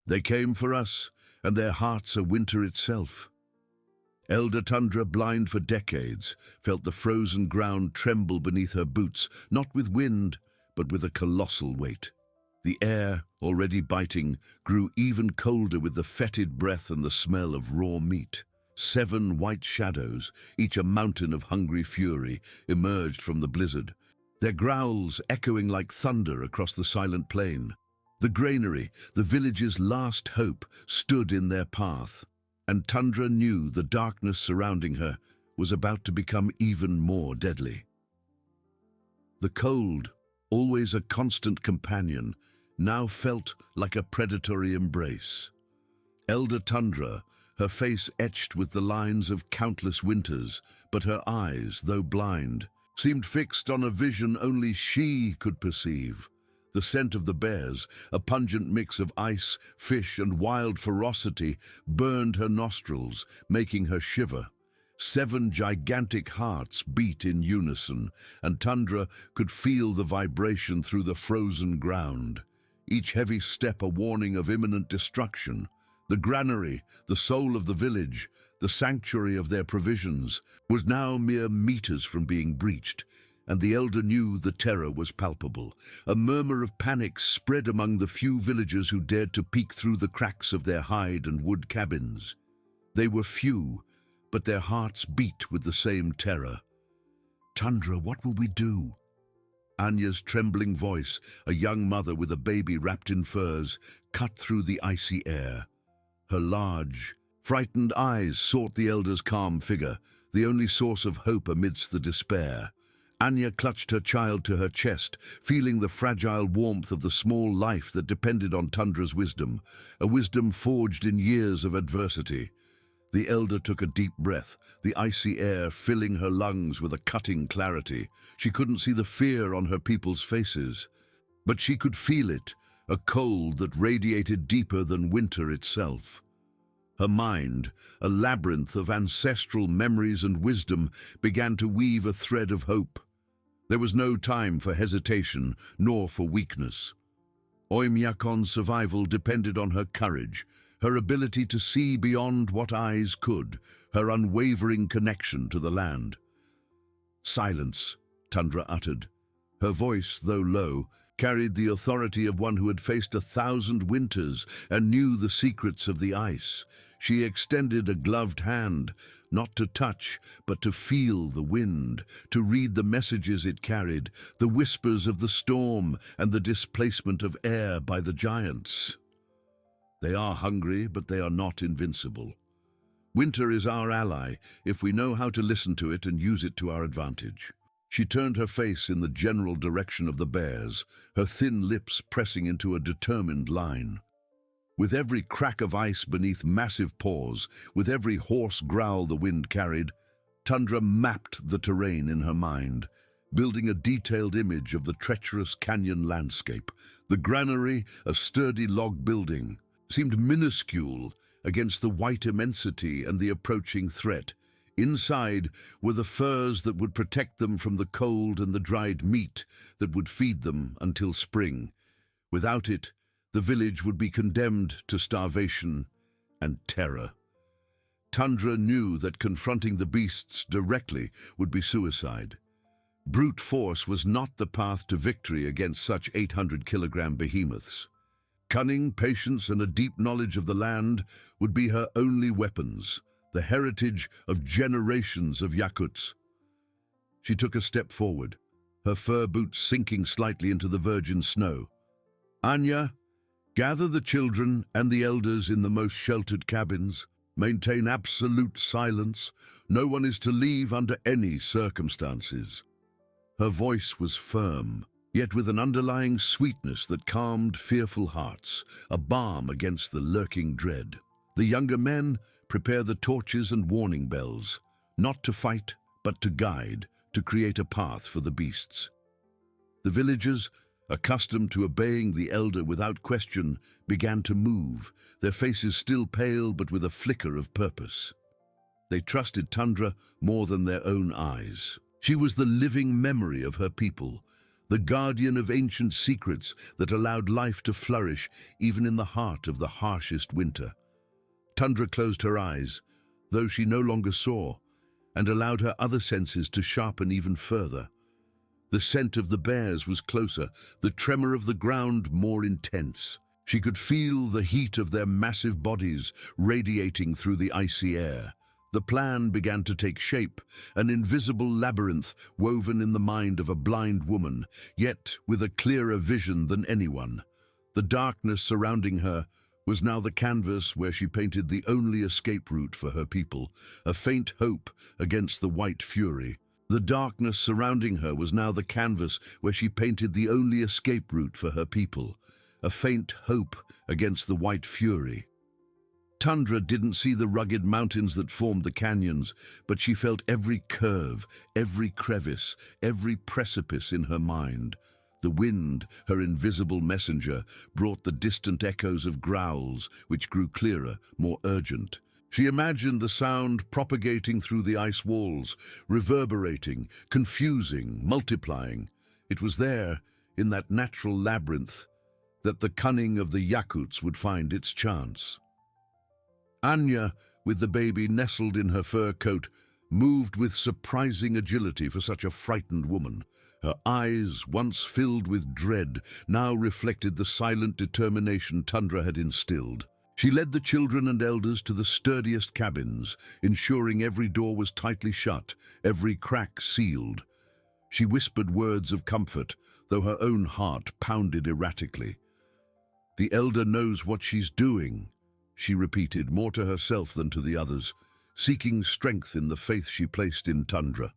They came for us, and their hearts are winter itself. Elder Tundra, blind for decades, felt the frozen ground tremble beneath her boots, not with wind, but with a colossal weight. The air, already biting, grew even colder with the fetid breath and the smell of raw meat. 7 white shadows, each a mountain of hungry fury, emerged from the blizzard, their growls echoing like thunder across the silent plain. The granary, the village's last hope, stood in their path, and Tundra knew the darkness surrounding her was about to become even more deadly. The cold, always a constant companion, now felt like a predatory embrace. Elder Tundra, her face etched with the lines of countless winters, but her eyes, though blind, seemed fixed on a vision only she could perceive. The scent of the bears, a pungent mix of ice, fish, and wild ferocity, burned her nostrils, making her shiver. 7 gigantic hearts beat in unison, and Tundra could feel the vibration through the frozen ground. Each heavy step a warning of imminent destruction. The granary, the soul of the village, the sanctuary of their provisions, was now mere meters from being breached, and the elder knew the terror was palpable. A murmur of panic spread among the few villagers who dared to peek through the cracks of their hide and wood cabins. They were few, but their hearts beat with the same terror. "Tundra, what will we do?" Anya's trembling voice, a young mother with a baby wrapped in furs, cut through the icy air. Her large, frightened eyes sought the elder's calm figure, the only source of hope amidst the despair. Anya clutched her child to her chest, feeling the fragile warmth of the small life that depended on Tundra's wisdom, a wisdom forged in years of adversity. The elder took a deep breath, the icy air filling her lungs with a cutting clarity. She couldn't see the fear on her people's faces, but she could feel it, a cold that radiated deeper than winter itself. Her mind, a labyrinth of ancestral memories and wisdom, began to weave a thread of hope. There was no time for hesitation, nor for weakness. Oymyakon's survival depended on her courage, her ability to see beyond what eyes could, her unwavering connection to the land. "Silence," Tundra uttered. Her voice, though low, carried the authority of one who had faced 1,000 winters and knew the secrets of the ice. She extended a gloved hand, not to touch, but to feel the wind, to read the messages it carried, the whispers of the storm and the displacement of air by the giants. They are hungry, but they are not invincible. Winter is our ally, if we know how to listen to it and use it to our advantage. She turned her face in the general direction of the bears, her thin lips pressing into a determined line. With every crack of ice beneath massive paws, with every hoarse growl the wind carried, Tundra mapped the terrain in her mind, building a detailed image of the treacherous canyon landscape. The granary, a sturdy log building, seemed minuscule against the white immensity and the approaching threat. Inside were the furs that would protect them from the cold and the dried meat that would feed them until spring. Without it, the village would be condemned to starvation and terror. Tundra knew that confronting the beasts directly would be suicide. Brute force was not the path to victory against such 800-kilogram behemoths. Cunning, patience, and a deep knowledge of the land would be her only weapons, the heritage of generations of Yakuts. She took a step forward, her fur boots sinking slightly into the virgin snow. "Anya, gather the children and the elders in the most sheltered cabins. Maintain absolute silence. No one is to leave under any circumstances." Her voice was firm, yet with an underlying sweetness that calmed fearful hearts, a balm against the lurking dread. The younger men prepare the torches and warning bells, not to fight, but to guide, to create a path for the beasts. The villagers, accustomed to obeying the elder without question, began to move, their faces still pale but with a flicker of purpose. They trusted Tundra more than their own eyes. She was the living memory of her people, the guardian of ancient secrets that allowed life to flourish even in the heart of the harshest winter. Tundra closed her eyes, though she no longer saw, and allowed her other senses to sharpen even further. The scent of the bears was closer, the tremor of the ground more intense. She could feel the heat of their massive bodies radiating through the icy air. The plan began to take shape, an invisible labyrinth woven in the mind of a blind woman, yet with a clearer vision than anyone. The darkness surrounding her was now the canvas where she painted the only escape route for her people, a faint hope against the white fury. The darkness surrounding her was now the canvas where she painted the only escape route for her people, a faint hope against the white fury. Tundra didn't see the rugged mountains that formed the canyons, but she felt every curve, every crevice, every precipice in her mind. The wind, her invisible messenger, brought the distant echoes of growls, which grew clearer, more urgent. She imagined the sound propagating through the ice walls, reverberating, confusing, multiplying. It was there, in that natural labyrinth, that the cunning of the Yakuts would find its chance. Anya, with the baby nestled in her fur coat, moved with surprising agility for such a frightened woman. Her eyes, once filled with dread, now reflected the silent determination Tundra had instilled. She led the children and elders to the sturdiest cabins, ensuring every door was tightly shut, every crack sealed. She whispered words of comfort, though her own heart pounded erratically. "The elder knows what she's doing," she repeated, more to herself than to the others, seeking strength in the faith she placed in Tundra.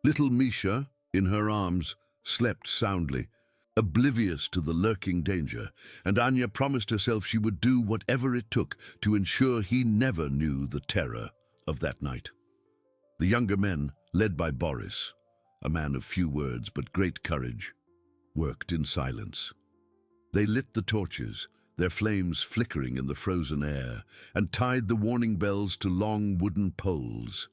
Little Misha, in her arms, slept soundly, oblivious to the lurking danger, and Anya promised herself she would do whatever it took to ensure he never knew the terror of that night. The younger men, led by Boris, a man of few words but great courage, worked in silence. They lit the torches, their flames flickering in the frozen air, and tied the warning bells to long wooden poles.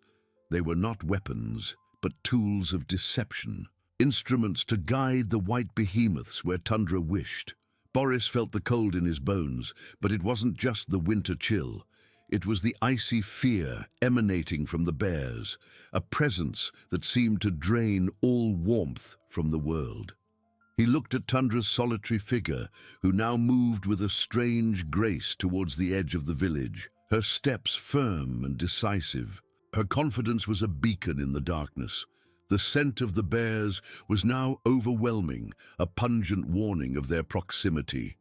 They were not weapons, but tools of deception, instruments to guide the white behemoths where Tundra wished. Boris felt the cold in his bones, but it wasn't just the winter chill. It was the icy fear emanating from the bears, a presence that seemed to drain all warmth from the world. He looked at Tundra's solitary figure, who now moved with a strange grace towards the edge of the village, her steps firm and decisive. Her confidence was a beacon in the darkness. The scent of the bears was now overwhelming, a pungent warning of their proximity.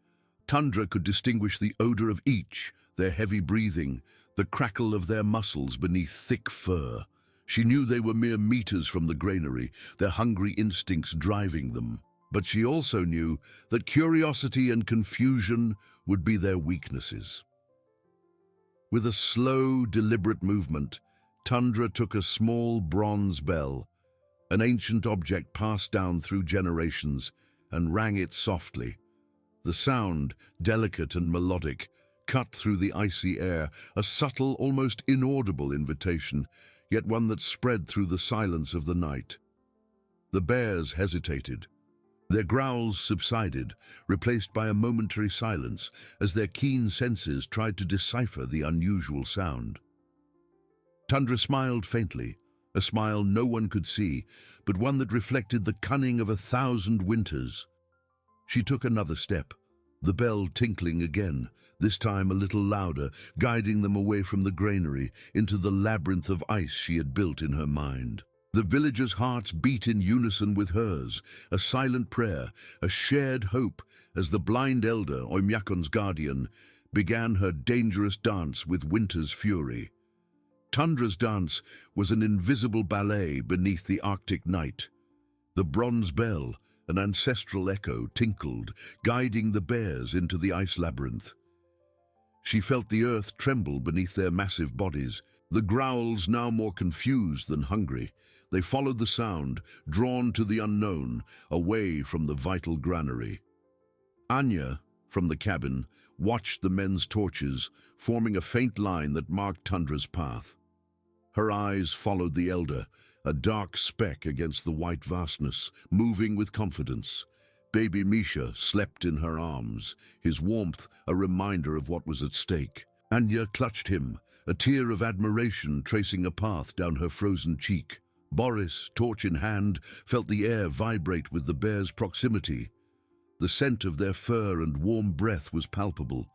Tundra could distinguish the odor of each, their heavy breathing, the crackle of their muscles beneath thick fur. She knew they were mere meters from the granary, their hungry instincts driving them. But she also knew that curiosity and confusion would be their weaknesses. With a slow, deliberate movement, Tundra took a small bronze bell, an ancient object passed down through generations, and rang it softly. The sound, delicate and melodic, cut through the icy air, a subtle, almost inaudible invitation, yet one that spread through the silence of the night. The bears hesitated. Their growls subsided, replaced by a momentary silence, as their keen senses tried to decipher the unusual sound. Tundra smiled faintly, a smile no one could see, but one that reflected the cunning of 1,000 winters. She took another step, the bell tinkling again, this time a little louder, guiding them away from the granary into the labyrinth of ice she had built in her mind. The villagers' hearts beat in unison with hers, a silent prayer, a shared hope, as the blind elder, Oymyakon's guardian, began her dangerous dance with winter's fury. Tundra's dance was an invisible ballet beneath the Arctic night. The bronze bell, an ancestral echo, tinkled, guiding the bears into the ice labyrinth. She felt the earth tremble beneath their massive bodies, the growls now more confused than hungry. They followed the sound, drawn to the unknown, away from the vital granary. Anya, from the cabin, watched the men's torches, forming a faint line that marked Tundra's path. Her eyes followed the elder, a dark speck against the white vastness, moving with confidence. Baby Misha slept in her arms, his warmth a reminder of what was at stake. Anya clutched him, a tear of admiration tracing a path down her frozen cheek. Boris, torch in hand, felt the air vibrate with the bears' proximity. The scent of their fur and warm breath was palpable.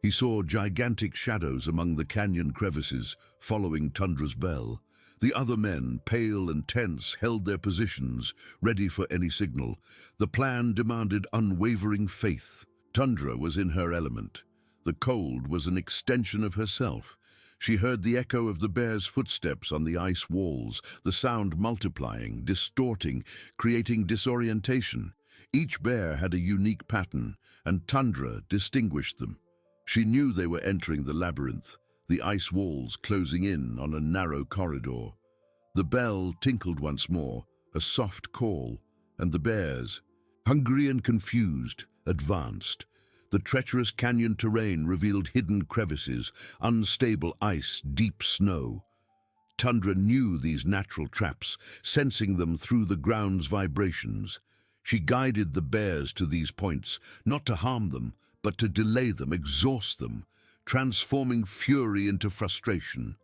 He saw gigantic shadows among the canyon crevices, following Tundra's bell. The other men, pale and tense, held their positions, ready for any signal. The plan demanded unwavering faith. Tundra was in her element. The cold was an extension of herself. She heard the echo of the bear's footsteps on the ice walls, the sound multiplying, distorting, creating disorientation. Each bear had a unique pattern, and Tundra distinguished them. She knew they were entering the labyrinth, the ice walls closing in on a narrow corridor. The bell tinkled once more, a soft call, and the bears, hungry and confused, advanced. The treacherous canyon terrain revealed hidden crevices, unstable ice, deep snow. Tundra knew these natural traps, sensing them through the ground's vibrations. She guided the bears to these points, not to harm them, but to delay them, exhaust them, transforming fury into frustration.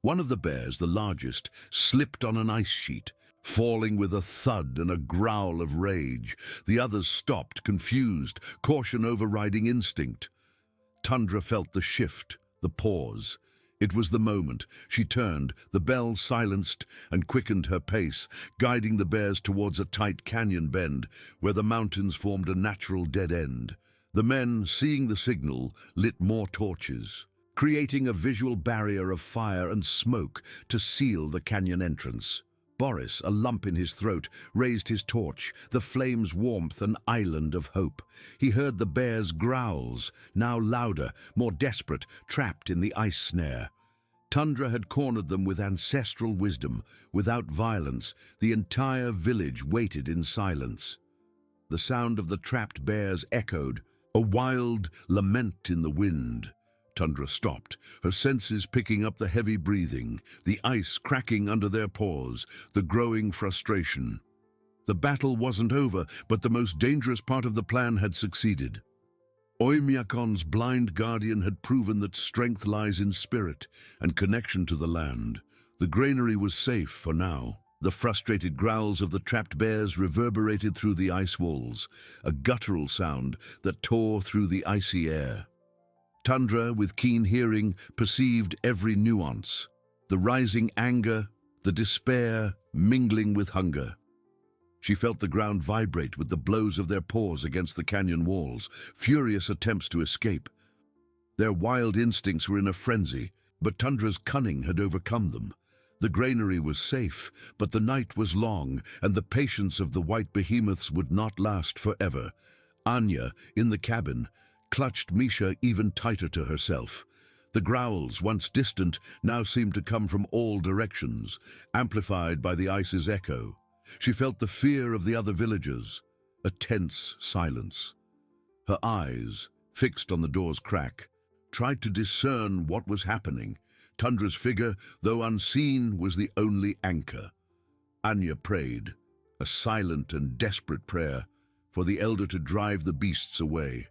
One of the bears, the largest, slipped on an ice sheet, falling with a thud and a growl of rage. The others stopped, confused, caution overriding instinct. Tundra felt the shift, the pause. It was the moment. She turned, the bell silenced, and quickened her pace, guiding the bears towards a tight canyon bend, where the mountains formed a natural dead end. The men, seeing the signal, lit more torches, creating a visual barrier of fire and smoke to seal the canyon entrance. Boris, a lump in his throat, raised his torch, the flame's warmth an island of hope. He heard the bears' growls, now louder, more desperate, trapped in the ice snare. Tundra had cornered them with ancestral wisdom. Without violence, the entire village waited in silence. The sound of the trapped bears echoed, a wild lament in the wind. Tundra stopped, her senses picking up the heavy breathing, the ice cracking under their paws, the growing frustration. The battle wasn't over, but the most dangerous part of the plan had succeeded. Oymyakon's blind guardian had proven that strength lies in spirit and connection to the land. The granary was safe for now. The frustrated growls of the trapped bears reverberated through the ice walls, a guttural sound that tore through the icy air. Tundra, with keen hearing, perceived every nuance, the rising anger, the despair mingling with hunger. She felt the ground vibrate with the blows of their paws against the canyon walls, furious attempts to escape. Their wild instincts were in a frenzy, but Tundra's cunning had overcome them. The granary was safe, but the night was long, and the patience of the white behemoths would not last forever. Anya, in the cabin, clutched Misha even tighter to herself. The growls, once distant, now seemed to come from all directions, amplified by the ice's echo. She felt the fear of the other villagers, a tense silence. Her eyes, fixed on the door's crack, tried to discern what was happening. Tundra's figure, though unseen, was the only anchor. Anya prayed, a silent and desperate prayer, for the elder to drive the beasts away.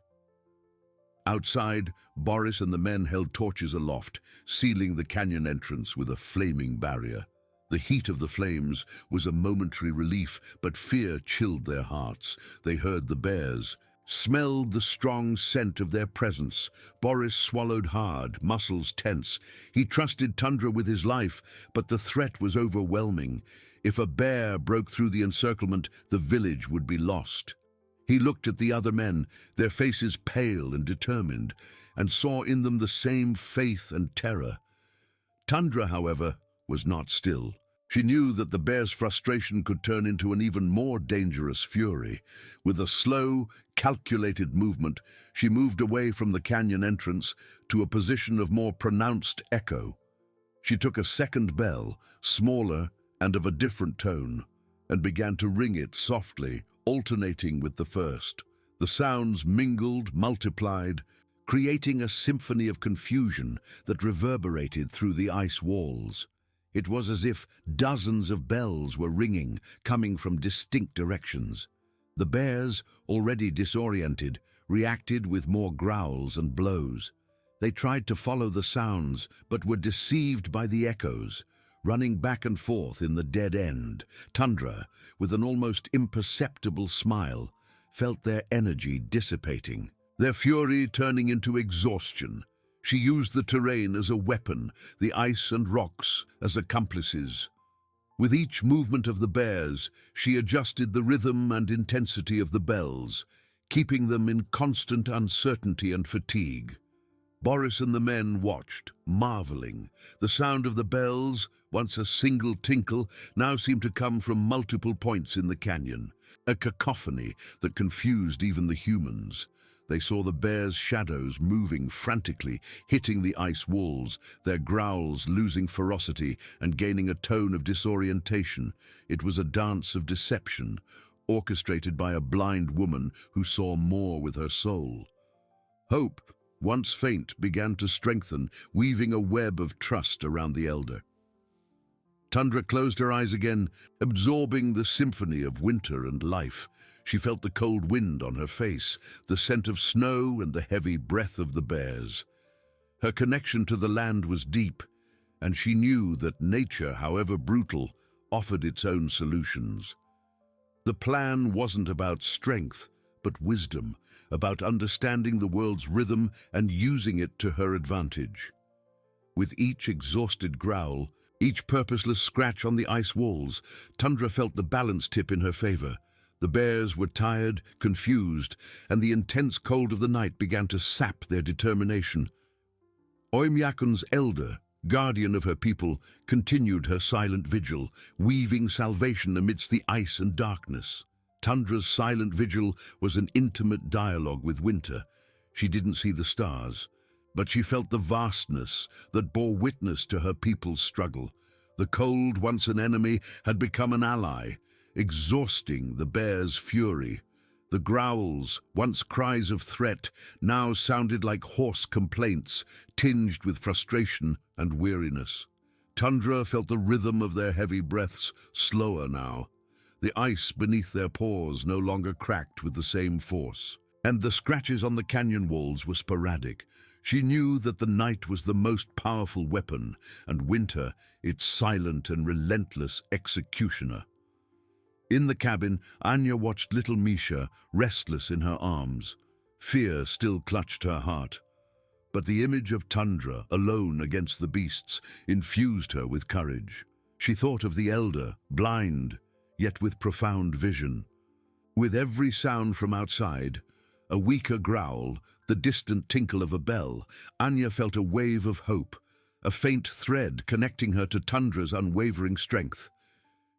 Outside, Boris and the men held torches aloft, sealing the canyon entrance with a flaming barrier. The heat of the flames was a momentary relief, but fear chilled their hearts. They heard the bears, smelled the strong scent of their presence. Boris swallowed hard, muscles tense. He trusted Tundra with his life, but the threat was overwhelming. If a bear broke through the encirclement, the village would be lost. He looked at the other men, their faces pale and determined, and saw in them the same faith and terror. Tundra, however, was not still. She knew that the bear's frustration could turn into an even more dangerous fury. With a slow, calculated movement, she moved away from the canyon entrance to a position of more pronounced echo. She took a second bell, smaller and of a different tone, and began to ring it softly, alternating with the first. The sounds mingled, multiplied, creating a symphony of confusion that reverberated through the ice walls. It was as if dozens of bells were ringing, coming from distinct directions. The bears, already disoriented, reacted with more growls and blows. They tried to follow the sounds, but were deceived by the echoes, running back and forth in the dead end. Tundra, with an almost imperceptible smile, felt their energy dissipating, their fury turning into exhaustion. She used the terrain as a weapon, the ice and rocks as accomplices. With each movement of the bears, she adjusted the rhythm and intensity of the bells, keeping them in constant uncertainty and fatigue. Boris and the men watched, marveling. The sound of the bells, once a single tinkle, now seemed to come from multiple points in the canyon, a cacophony that confused even the humans. They saw the bears' shadows moving frantically, hitting the ice walls, their growls losing ferocity and gaining a tone of disorientation. It was a dance of deception, orchestrated by a blind woman who saw more with her soul. Hope, once faint, began to strengthen, weaving a web of trust around the elder. Tundra closed her eyes again, absorbing the symphony of winter and life. She felt the cold wind on her face, the scent of snow and the heavy breath of the bears. Her connection to the land was deep, and she knew that nature, however brutal, offered its own solutions. The plan wasn't about strength, but wisdom, about understanding the world's rhythm and using it to her advantage. With each exhausted growl, each purposeless scratch on the ice walls, Tundra felt the balance tip in her favor. The bears were tired, confused, and the intense cold of the night began to sap their determination. YAKUT's elder, guardian of her people, continued her silent vigil, weaving salvation amidst the ice and darkness. Tundra's silent vigil was an intimate dialogue with winter. She didn't see the stars, but she felt the vastness that bore witness to her people's struggle. The cold, once an enemy, had become an ally, exhausting the bear's fury. The growls, once cries of threat, now sounded like hoarse complaints, tinged with frustration and weariness. Tundra felt the rhythm of their heavy breaths slower now. The ice beneath their paws no longer cracked with the same force, and the scratches on the canyon walls were sporadic. She knew that the night was the most powerful weapon, and winter its silent and relentless executioner. In the cabin, Anya watched little Misha, restless in her arms. Fear still clutched her heart. But the image of Tundra, alone against the beasts, infused her with courage. She thought of the elder, blind, yet with profound vision. With every sound from outside, a weaker growl, the distant tinkle of a bell, Anya felt a wave of hope, a faint thread connecting her to Tundra's unwavering strength.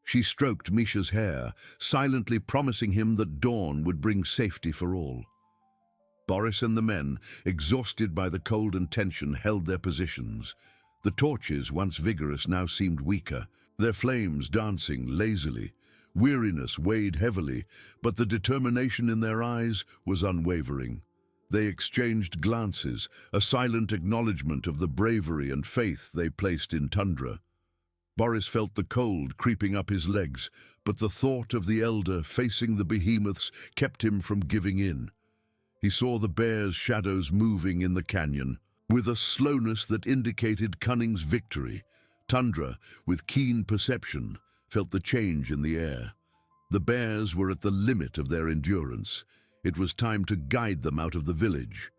She stroked Misha's hair, silently promising him that dawn would bring safety for all. Boris and the men, exhausted by the cold and tension, held their positions. The torches, once vigorous, now seemed weaker, their flames dancing lazily. Weariness weighed heavily, but the determination in their eyes was unwavering. They exchanged glances, a silent acknowledgement of the bravery and faith they placed in Tundra. Boris felt the cold creeping up his legs, but the thought of the elder facing the behemoths kept him from giving in. He saw the bears' shadows moving in the canyon, with a slowness that indicated cunning's victory. Tundra, with keen perception, felt the change in the air. The bears were at the limit of their endurance. It was time to guide them out of the village.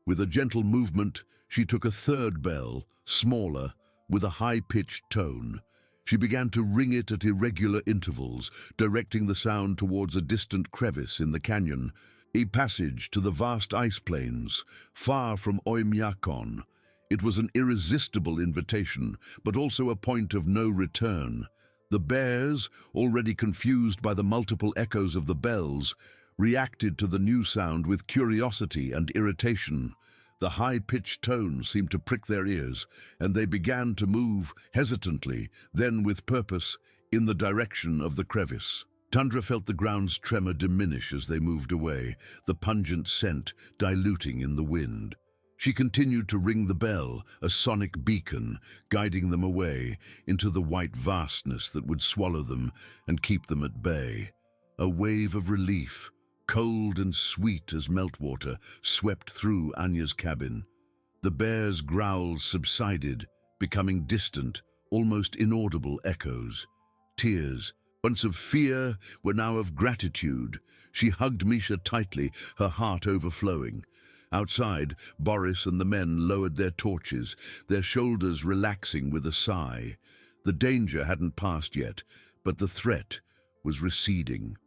With a gentle movement, she took a third bell, smaller, with a high-pitched tone. She began to ring it at irregular intervals, directing the sound towards a distant crevice in the canyon, a passage to the vast ice plains, far from YAKUT. It was an irresistible invitation, but also a point of no return. The bears, already confused by the multiple echoes of the bells, reacted to the new sound with curiosity and irritation. The high-pitched tone seemed to prick their ears, and they began to move hesitantly, then with purpose, in the direction of the crevice. Tundra felt the ground's tremor diminish as they moved away, the pungent scent diluting in the wind. She continued to ring the bell, a sonic beacon, guiding them away into the white vastness that would swallow them and keep them at bay. A wave of relief, cold and sweet as meltwater, swept through Anya's cabin. The bear's growls subsided, becoming distant, almost inaudible echoes. Tears, once of fear, were now of gratitude. She hugged Misha tightly, her heart overflowing. Outside, Boris and the men lowered their torches, their shoulders relaxing with a sigh. The danger hadn't passed yet, but the threat was receding.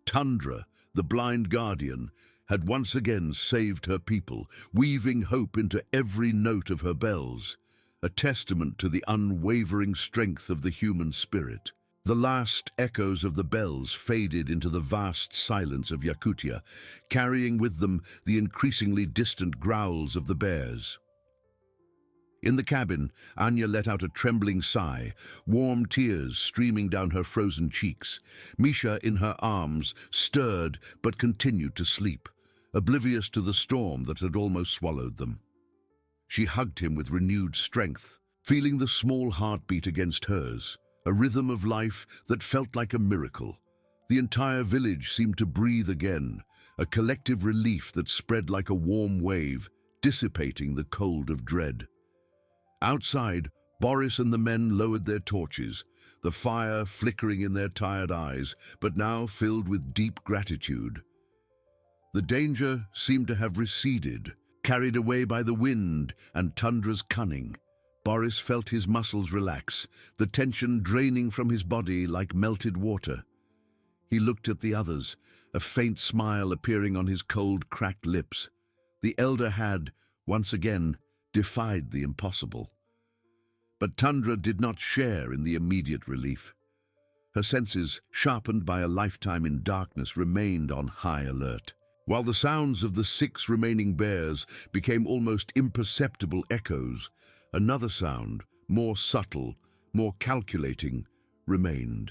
Tundra, the blind guardian, had once again saved her people, weaving hope into every note of her bells, a testament to the unwavering strength of the human spirit. The last echoes of the bells faded into the vast silence of Yakutia, carrying with them the increasingly distant growls of the bears. In the cabin, Anya let out a trembling sigh, warm tears streaming down her frozen cheeks. Misha, in her arms, stirred but continued to sleep, oblivious to the storm that had almost swallowed them. She hugged him with renewed strength, feeling the small heartbeat against hers, a rhythm of life that felt like a miracle. The entire village seemed to breathe again, a collective relief that spread like a warm wave, dissipating the cold of dread. Outside, Boris and the men lowered their torches, the fire flickering in their tired eyes, but now filled with deep gratitude. The danger seemed to have receded, carried away by the wind and Tundra's cunning. Boris felt his muscles relax, the tension draining from his body like melted water. He looked at the others, a faint smile appearing on his cold, cracked lips. The elder had, once again, defied the impossible. But Tundra did not share in the immediate relief. Her senses, sharpened by a lifetime in darkness, remained on high alert, while the sounds of the 6 remaining bears became almost imperceptible echoes. Another sound, more subtle, more calculating, remained.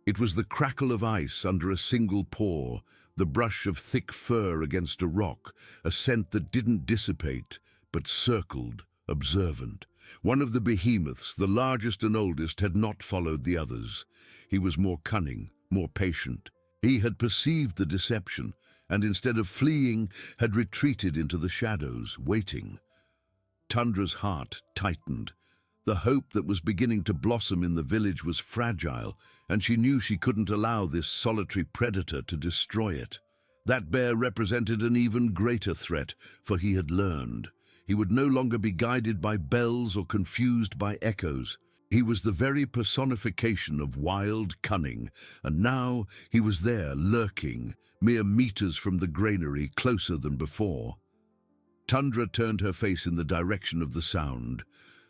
It was the crackle of ice under a single paw, the brush of thick fur against a rock, a scent that didn't dissipate, but circled, observant. One of the behemoths, the largest and oldest, had not followed the others. He was more cunning, more patient. He had perceived the deception, and instead of fleeing, had retreated into the shadows, waiting. Tundra's heart tightened. The hope that was beginning to blossom in the village was fragile, and she knew she couldn't allow this solitary predator to destroy it. That bear represented an even greater threat, for he had learned. He would no longer be guided by bells or confused by echoes. He was the very personification of wild cunning, and now he was there, lurking, mere meters from the granary, closer than before. Tundra turned her face in the direction of the sound,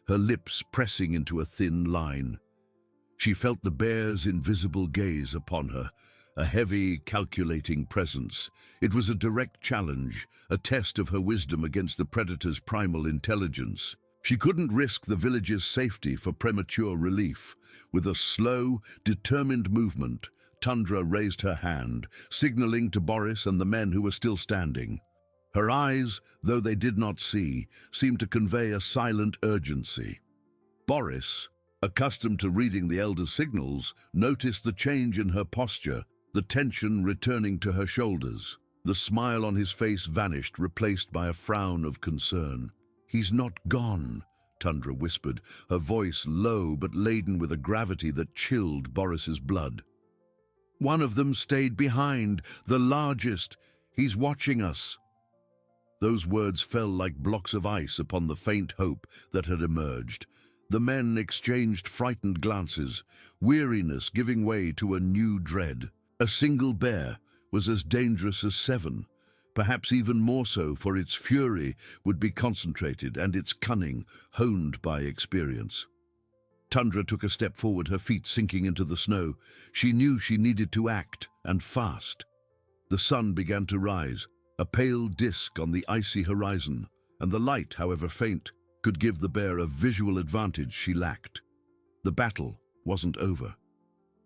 her lips pressing into a thin line. She felt the bear's invisible gaze upon her, a heavy, calculating presence. It was a direct challenge, a test of her wisdom against the predator's primal intelligence. She couldn't risk the village's safety for premature relief. With a slow, determined movement, Tundra raised her hand, signaling to Boris and the men who were still standing. Her eyes, though they did not see, seemed to convey a silent urgency. Boris, accustomed to reading the elder's signals, noticed the change in her posture, the tension returning to her shoulders. The smile on his face vanished, replaced by a frown of concern. "He's not gone," Tundra whispered, her voice low but laden with a gravity that chilled Boris's blood. "One of them stayed behind, the largest. He's watching us." Those words fell like blocks of ice upon the faint hope that had emerged. The men exchanged frightened glances, weariness giving way to a new dread. A single bear was as dangerous as 7, perhaps even more so, for its fury would be concentrated and its cunning honed by experience. Tundra took a step forward, her feet sinking into the snow. She knew she needed to act, and fast. The sun began to rise, a pale disk on the icy horizon, and the light, however faint, could give the bear a visual advantage she lacked. The battle wasn't over.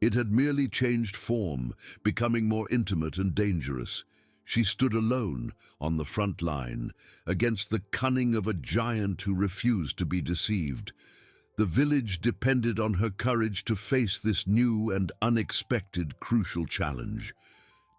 It had merely changed form, becoming more intimate and dangerous. She stood alone on the front line, against the cunning of a giant who refused to be deceived. The village depended on her courage to face this new and unexpected crucial challenge.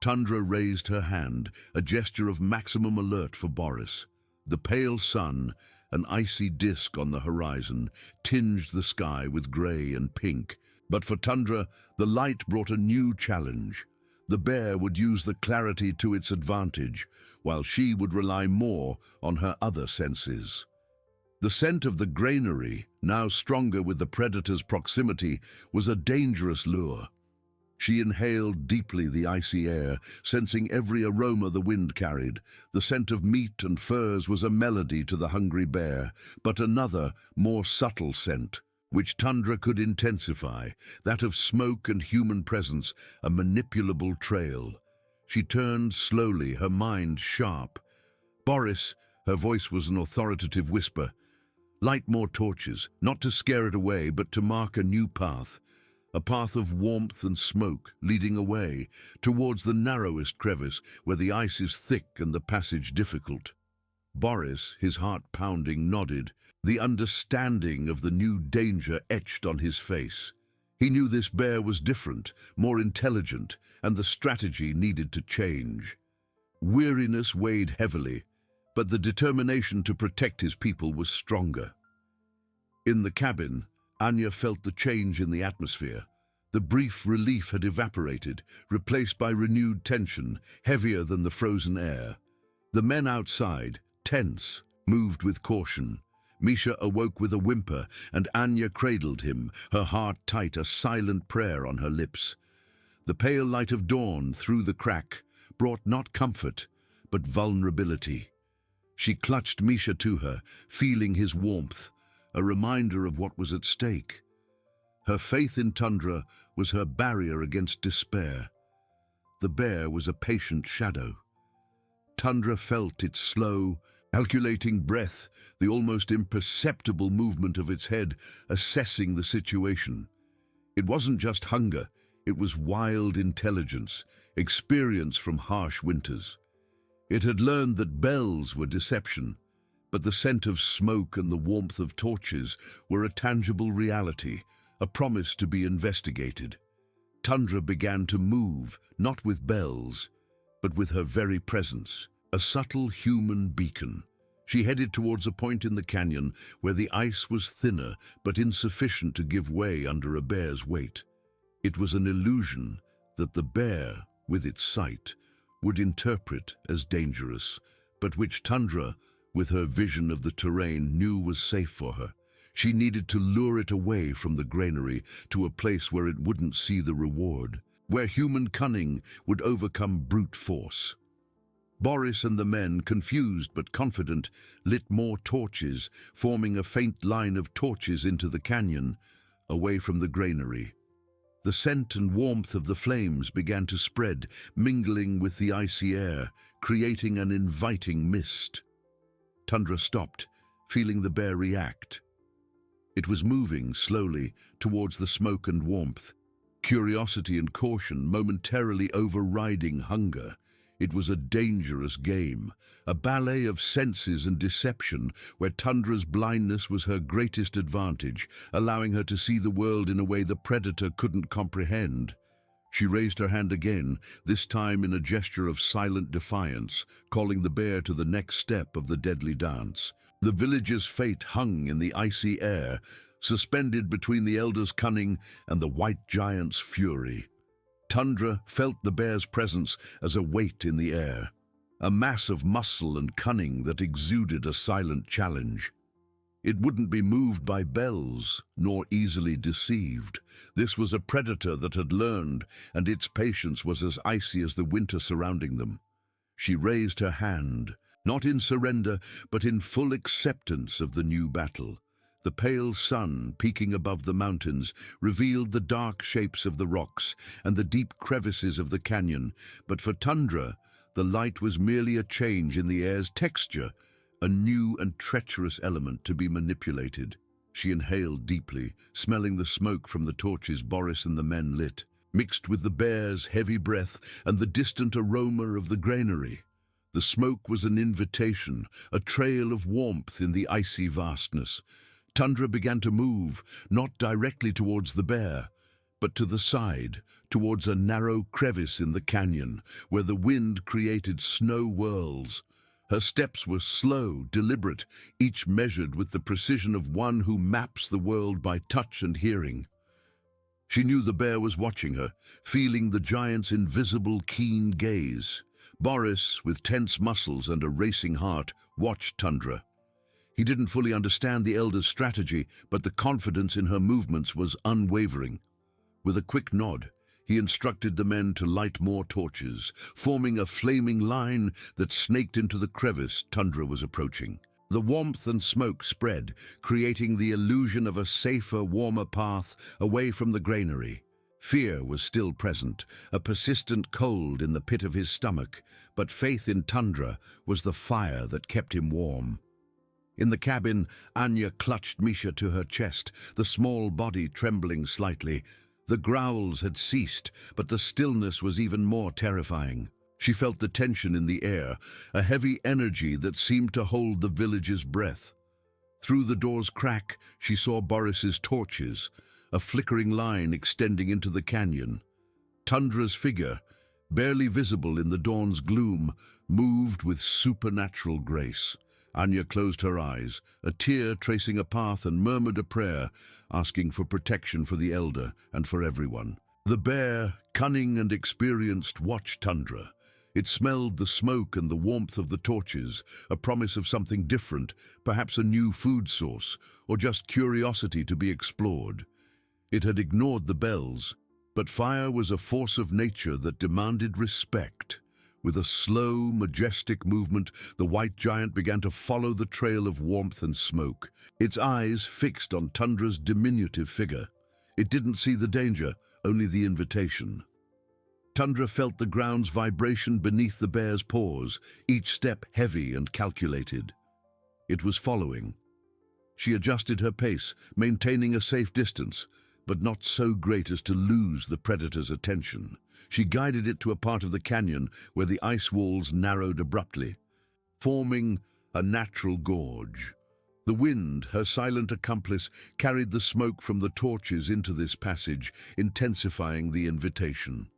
Tundra raised her hand, a gesture of maximum alert for Boris. The pale sun, an icy disk on the horizon, tinged the sky with grey and pink. But for Tundra, the light brought a new challenge. The bear would use the clarity to its advantage, while she would rely more on her other senses. The scent of the granary, now stronger with the predator's proximity, was a dangerous lure. She inhaled deeply the icy air, sensing every aroma the wind carried. The scent of meat and furs was a melody to the hungry bear, but another, more subtle scent, which Tundra could intensify, that of smoke and human presence, a manipulable trail. She turned slowly, her mind sharp. "Boris," her voice was an authoritative whisper, "light more torches, not to scare it away, but to mark a new path. A path of warmth and smoke leading away towards the narrowest crevice where the ice is thick and the passage difficult." Boris, his heart pounding, nodded, the understanding of the new danger etched on his face. He knew this bear was different, more intelligent, and the strategy needed to change. Weariness weighed heavily, but the determination to protect his people was stronger. In the cabin, Anya felt the change in the atmosphere. The brief relief had evaporated, replaced by renewed tension, heavier than the frozen air. The men outside, tense, moved with caution. Misha awoke with a whimper, and Anya cradled him, her heart tight, a silent prayer on her lips. The pale light of dawn through the crack brought not comfort, but vulnerability. She clutched Misha to her, feeling his warmth, a reminder of what was at stake. Her faith in Tundra was her barrier against despair. The bear was a patient shadow. Tundra felt its slow, calculating breath, the almost imperceptible movement of its head, assessing the situation. It wasn't just hunger, it was wild intelligence, experience from harsh winters. It had learned that bells were deception, but the scent of smoke and the warmth of torches were a tangible reality, a promise to be investigated. Tundra began to move, not with bells, but with her very presence, a subtle human beacon. She headed towards a point in the canyon where the ice was thinner but insufficient to give way under a bear's weight. It was an illusion that the bear, with its sight, would interpret as dangerous, but which Tundra, with her vision of the terrain, knew was safe for her. She needed to lure it away from the granary to a place where it wouldn't see the reward, where human cunning would overcome brute force. Boris and the men, confused but confident, lit more torches, forming a faint line of torches into the canyon, away from the granary. The scent and warmth of the flames began to spread, mingling with the icy air, creating an inviting mist. Tundra stopped, feeling the bear react. It was moving slowly towards the smoke and warmth, curiosity and caution momentarily overriding hunger. It was a dangerous game, a ballet of senses and deception where Tundra's blindness was her greatest advantage, allowing her to see the world in a way the predator couldn't comprehend. She raised her hand again, this time in a gesture of silent defiance, calling the bear to the next step of the deadly dance. The village's fate hung in the icy air, suspended between the elder's cunning and the white giant's fury. Tundra felt the bear's presence as a weight in the air, a mass of muscle and cunning that exuded a silent challenge. It wouldn't be moved by bells, nor easily deceived. This was a predator that had learned, and its patience was as icy as the winter surrounding them. She raised her hand, not in surrender, but in full acceptance of the new battle. The pale sun, peeking above the mountains, revealed the dark shapes of the rocks and the deep crevices of the canyon, but for Tundra, the light was merely a change in the air's texture, a new and treacherous element to be manipulated. She inhaled deeply, smelling the smoke from the torches Boris and the men lit. mixed with the bear's heavy breath and the distant aroma of the granary. The smoke was an invitation, a trail of warmth in the icy vastness. Tundra began to move, not directly towards the bear, but to the side, towards a narrow crevice in the canyon, where the wind created snow whirls. Her steps were slow, deliberate, each measured with the precision of one who maps the world by touch and hearing. She knew the bear was watching her, feeling the giant's invisible, keen gaze. Boris, with tense muscles and a racing heart, watched Tundra. He didn't fully understand the elder's strategy, but the confidence in her movements was unwavering. With a quick nod, he instructed the men to light more torches, forming a flaming line that snaked into the crevice Tundra was approaching. The warmth and smoke spread, creating the illusion of a safer, warmer path away from the granary. Fear was still present, a persistent cold in the pit of his stomach, but faith in Tundra was the fire that kept him warm. In the cabin, Anya clutched Misha to her chest, the small body trembling slightly. The growls had ceased, but the stillness was even more terrifying. She felt the tension in the air, a heavy energy that seemed to hold the village's breath. Through the door's crack, she saw Boris's torches, a flickering line extending into the canyon. Tundra's figure, barely visible in the dawn's gloom, moved with supernatural grace. Anya closed her eyes, a tear tracing a path, and murmured a prayer, asking for protection for the elder and for everyone. The bear, cunning and experienced, watched Tundra. It smelled the smoke and the warmth of the torches, a promise of something different, perhaps a new food source, or just curiosity to be explored. It had ignored the bells, but fire was a force of nature that demanded respect. With a slow, majestic movement, the white giant began to follow the trail of warmth and smoke, its eyes fixed on Tundra's diminutive figure. It didn't see the danger, only the invitation. Tundra felt the ground's vibration beneath the bear's paws, each step heavy and calculated. It was following. She adjusted her pace, maintaining a safe distance, but not so great as to lose the predator's attention. She guided it to a part of the canyon where the ice walls narrowed abruptly, forming a natural gorge. The wind, her silent accomplice, carried the smoke from the torches into this passage, intensifying the invitation.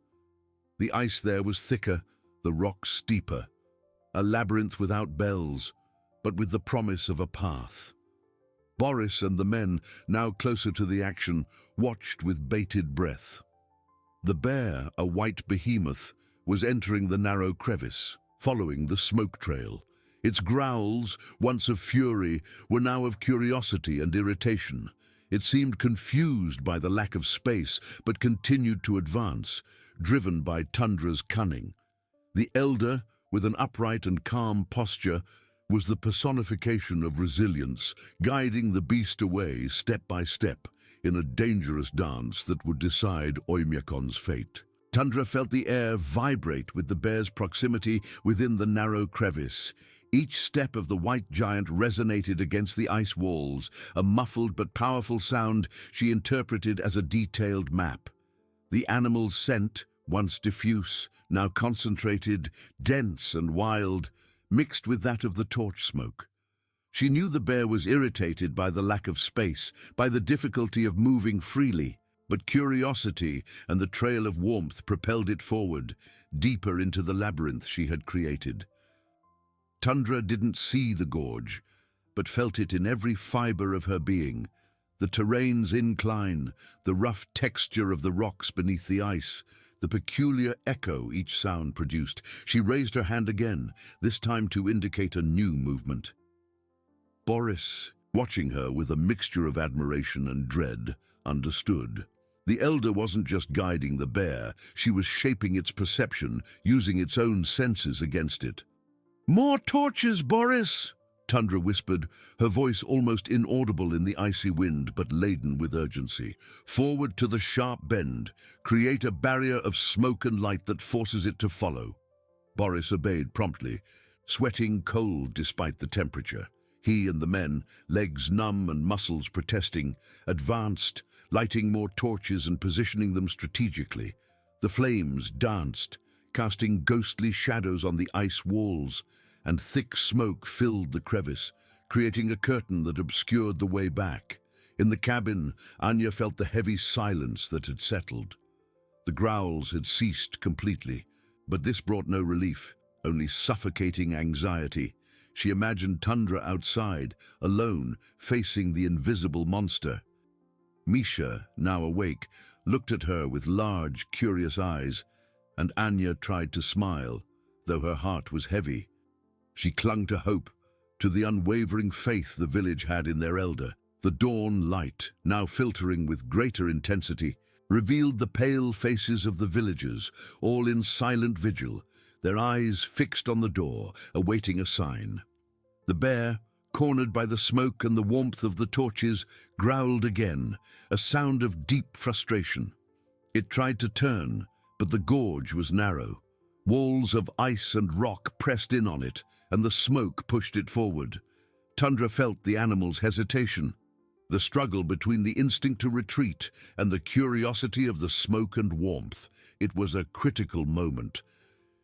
The ice there was thicker, the rocks steeper, a labyrinth without bells, but with the promise of a path. Boris and the men, now closer to the action, watched with bated breath. The bear, a white behemoth, was entering the narrow crevice, following the smoke trail. Its growls, once of fury, were now of curiosity and irritation. It seemed confused by the lack of space, but continued to advance, driven by Tundra's cunning. The elder, with an upright and calm posture, was the personification of resilience, guiding the beast away step by step in a dangerous dance that would decide Oymyakon's fate. Tundra felt the air vibrate with the bear's proximity within the narrow crevice. Each step of the white giant resonated against the ice walls, a muffled but powerful sound she interpreted as a detailed map. The animal's scent, once diffuse, now concentrated, dense and wild, mixed with that of the torch smoke. She knew the bear was irritated by the lack of space, by the difficulty of moving freely, but curiosity and the trail of warmth propelled it forward, deeper into the labyrinth she had created. Tundra didn't see the gorge, but felt it in every fiber of her being. The terrain's incline, the rough texture of the rocks beneath the ice, the peculiar echo each sound produced. She raised her hand again, this time to indicate a new movement. Boris, watching her with a mixture of admiration and dread, understood. The elder wasn't just guiding the bear, she was shaping its perception, using its own senses against it. "More torches, Boris!" Tundra whispered, her voice almost inaudible in the icy wind, but laden with urgency. "Forward to the sharp bend. Create a barrier of smoke and light that forces it to follow." Boris obeyed promptly, sweating cold despite the temperature. He and the men, legs numb and muscles protesting, advanced, lighting more torches and positioning them strategically. The flames danced, casting ghostly shadows on the ice walls, and thick smoke filled the crevice, creating a curtain that obscured the way back. In the cabin, Anya felt the heavy silence that had settled. The growls had ceased completely, but this brought no relief, only suffocating anxiety. She imagined Tundra outside, alone, facing the invisible monster. Misha, now awake, looked at her with large, curious eyes, and Anya tried to smile, though her heart was heavy. She clung to hope, to the unwavering faith the village had in their elder. The dawn light, now filtering with greater intensity, revealed the pale faces of the villagers, all in silent vigil, their eyes fixed on the door, awaiting a sign. The bear, cornered by the smoke and the warmth of the torches, growled again, a sound of deep frustration. It tried to turn, but the gorge was narrow. Walls of ice and rock pressed in on it, and the smoke pushed it forward. Tundra felt the animal's hesitation, the struggle between the instinct to retreat and the curiosity of the smoke and warmth. It was a critical moment.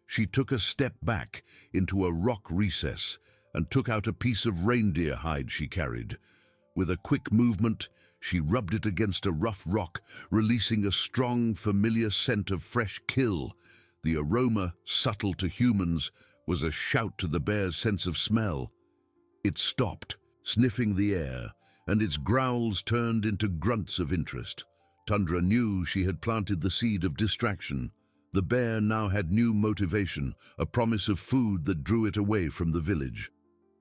She took a step back into a rock recess and took out a piece of reindeer hide she carried. With a quick movement, she rubbed it against a rough rock, releasing a strong, familiar scent of fresh kill. The aroma, subtle to humans, was a shout to the bear's sense of smell. It stopped, sniffing the air, and its growls turned into grunts of interest. Tundra knew she had planted the seed of distraction. The bear now had new motivation, a promise of food that drew it away from the village.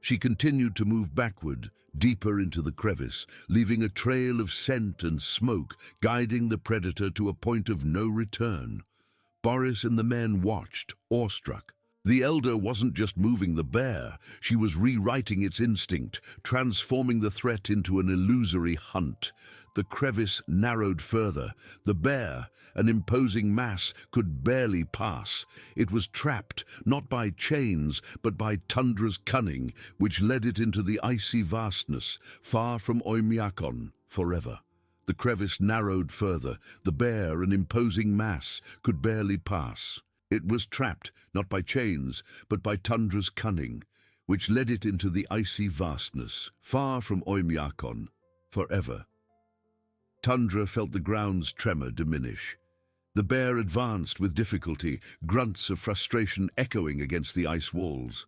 She continued to move backward, deeper into the crevice, leaving a trail of scent and smoke, guiding the predator to a point of no return. Boris and the men watched, awestruck. The elder wasn't just moving the bear, she was rewriting its instinct, transforming the threat into an illusory hunt. The crevice narrowed further. The bear, an imposing mass, could barely pass. It was trapped, not by chains, but by Tundra's cunning, which led it into the icy vastness, far from YAKUT, forever. The crevice narrowed further. The bear, an imposing mass, could barely pass. It was trapped, not by chains, but by Tundra's cunning, which led it into the icy vastness, far from YAKUT, forever. Tundra felt the ground's tremor diminish. The bear advanced with difficulty, grunts of frustration echoing against the ice walls.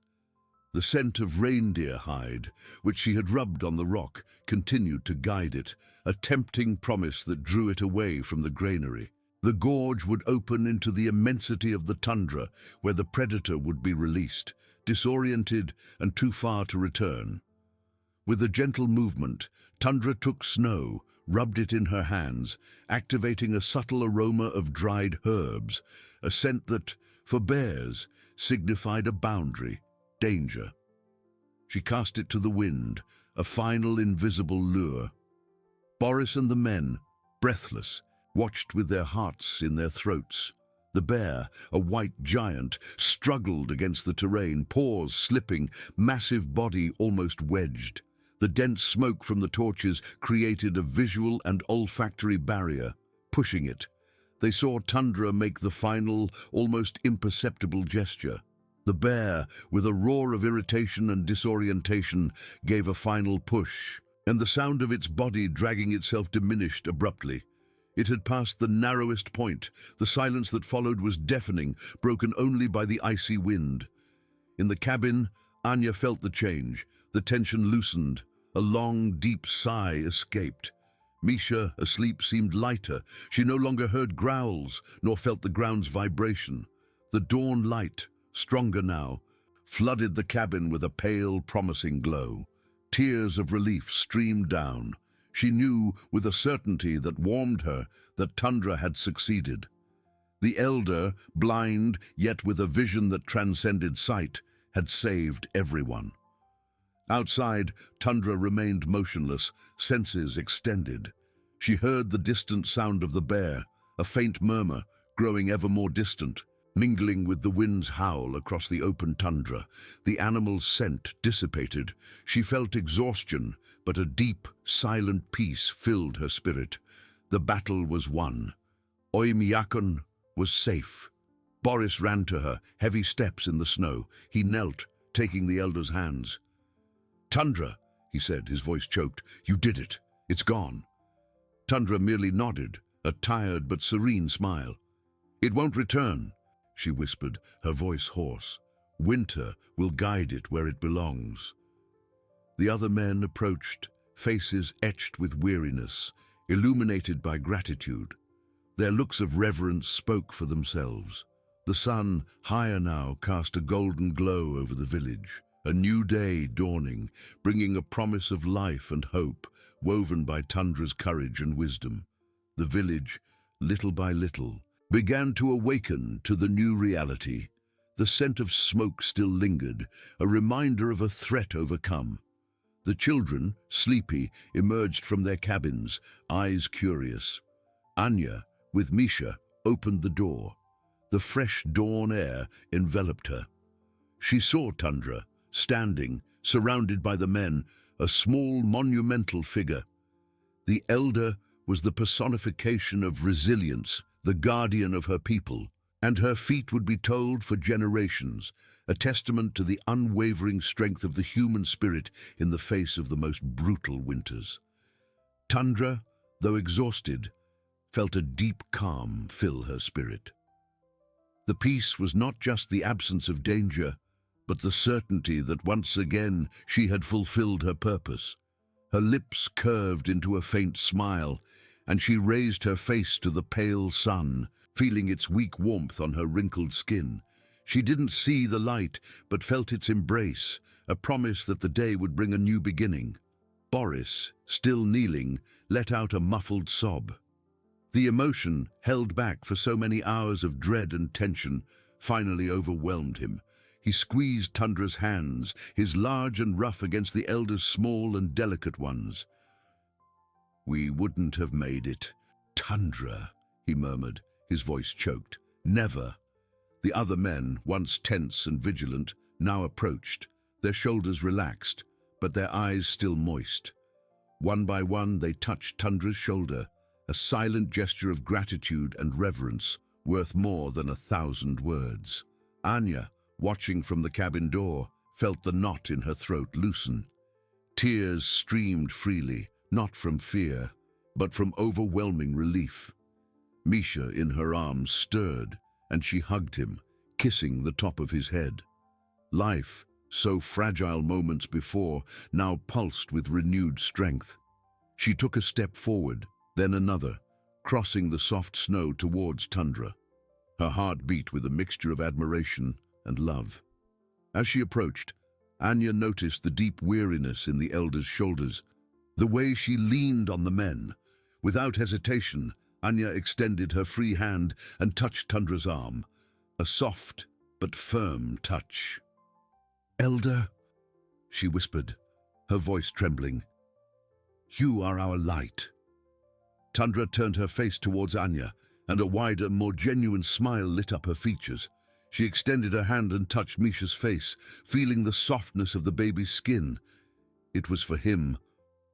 The scent of reindeer hide, which she had rubbed on the rock, continued to guide it, a tempting promise that drew it away from the granary. The gorge would open into the immensity of the tundra, where the predator would be released, disoriented and too far to return. With a gentle movement, Tundra took snow, rubbed it in her hands, activating a subtle aroma of dried herbs, a scent that, for bears, signified a boundary, danger. She cast it to the wind, a final invisible lure. Boris and the men, breathless, watched with their hearts in their throats. The bear, a white giant, struggled against the terrain, paws slipping, massive body almost wedged. The dense smoke from the torches created a visual and olfactory barrier, pushing it. They saw Tundra make the final, almost imperceptible gesture. The bear, with a roar of irritation and disorientation, gave a final push, and the sound of its body dragging itself diminished abruptly. It had passed the narrowest point. The silence that followed was deafening, broken only by the icy wind. In the cabin, Anya felt the change. The tension loosened. A long, deep sigh escaped. Misha, asleep, seemed lighter. She no longer heard growls, nor felt the ground's vibration. The dawn light, stronger now, flooded the cabin with a pale, promising glow. Tears of relief streamed down. She knew with a certainty that warmed her that Tundra had succeeded. The elder, blind, yet with a vision that transcended sight, had saved everyone. Outside, Tundra remained motionless, senses extended. She heard the distant sound of the bear, a faint murmur, growing ever more distant, mingling with the wind's howl across the open tundra. The animal's scent dissipated. She felt exhaustion, but a deep, silent peace filled her spirit. The battle was won. YAKUT was safe. Boris ran to her, heavy steps in the snow. He knelt, taking the elder's hands. "Tundra," he said, his voice choked. "You did it. It's gone." Tundra merely nodded, a tired but serene smile. "It won't return," she whispered, her voice hoarse. "Winter will guide it where it belongs." The other men approached, faces etched with weariness, illuminated by gratitude. Their looks of reverence spoke for themselves. The sun, higher now, cast a golden glow over the village, a new day dawning, bringing a promise of life and hope, woven by Tundra's courage and wisdom. The village, little by little, began to awaken to the new reality. The scent of smoke still lingered, a reminder of a threat overcome. The children, sleepy, emerged from their cabins, eyes curious. Anya, with Misha, opened the door. The fresh dawn air enveloped her. She saw Tundra, standing, surrounded by the men, a small, monumental figure. The elder was the personification of resilience, the guardian of her people, and her feat would be told for generations, a testament to the unwavering strength of the human spirit in the face of the most brutal winters. Tundra, though exhausted, felt a deep calm fill her spirit. The peace was not just the absence of danger, but the certainty that once again she had fulfilled her purpose. Her lips curved into a faint smile, and she raised her face to the pale sun, feeling its weak warmth on her wrinkled skin. She didn't see the light, but felt its embrace, a promise that the day would bring a new beginning. Boris, still kneeling, let out a muffled sob. The emotion, held back for so many hours of dread and tension, finally overwhelmed him. He squeezed Tundra's hands, his large and rough against the elder's small and delicate ones. "We wouldn't have made it. Tundra," he murmured, his voice choked. "Never." The other men, once tense and vigilant, now approached, their shoulders relaxed, but their eyes still moist. One by one they touched Tundra's shoulder, a silent gesture of gratitude and reverence, worth more than 1,000 words. Anya, watching from the cabin door, felt the knot in her throat loosen. Tears streamed freely, not from fear, but from overwhelming relief. Misha, in her arms, stirred, and she hugged him, kissing the top of his head. Life, so fragile moments before, now pulsed with renewed strength. She took a step forward, then another, crossing the soft snow towards Tundra. Her heart beat with a mixture of admiration and love. As she approached, Anya noticed the deep weariness in the elder's shoulders, the way she leaned on the men. Without hesitation, Anya extended her free hand and touched Tundra's arm, a soft but firm touch. "Elder," she whispered, her voice trembling, "you are our light." Tundra turned her face towards Anya, and a wider, more genuine smile lit up her features. She extended her hand and touched Misha's face, feeling the softness of the baby's skin. It was for him,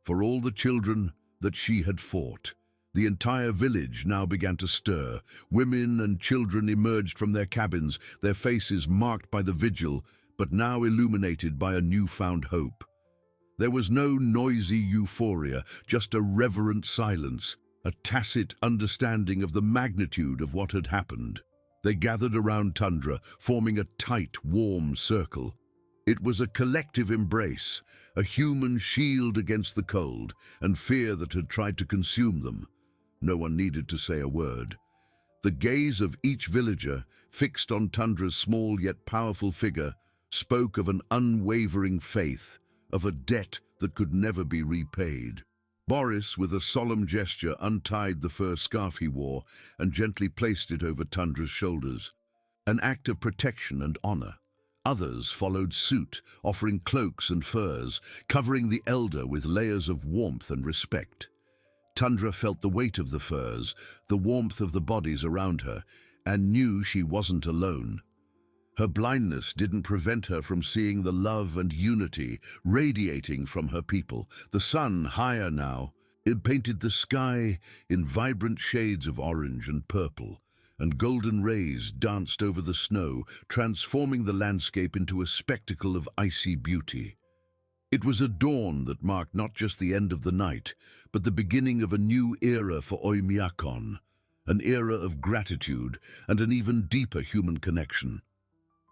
for all the children that she had fought. The entire village now began to stir. Women and children emerged from their cabins, their faces marked by the vigil, but now illuminated by a newfound hope. There was no noisy euphoria, just a reverent silence, a tacit understanding of the magnitude of what had happened. They gathered around Tundra, forming a tight, warm circle. It was a collective embrace, a human shield against the cold and fear that had tried to consume them. No one needed to say a word. The gaze of each villager, fixed on Tundra's small yet powerful figure, spoke of an unwavering faith, of a debt that could never be repaid. Boris, with a solemn gesture, untied the fur scarf he wore and gently placed it over Tundra's shoulders, an act of protection and honor. Others followed suit, offering cloaks and furs, covering the elder with layers of warmth and respect. Tundra felt the weight of the furs, the warmth of the bodies around her, and knew she wasn't alone. Her blindness didn't prevent her from seeing the love and unity radiating from her people. The sun, higher now, it painted the sky in vibrant shades of orange and purple, and golden rays danced over the snow, transforming the landscape into a spectacle of icy beauty. It was a dawn that marked not just the end of the night, but the beginning of a new era for Oymyakon, an era of gratitude and an even deeper human connection.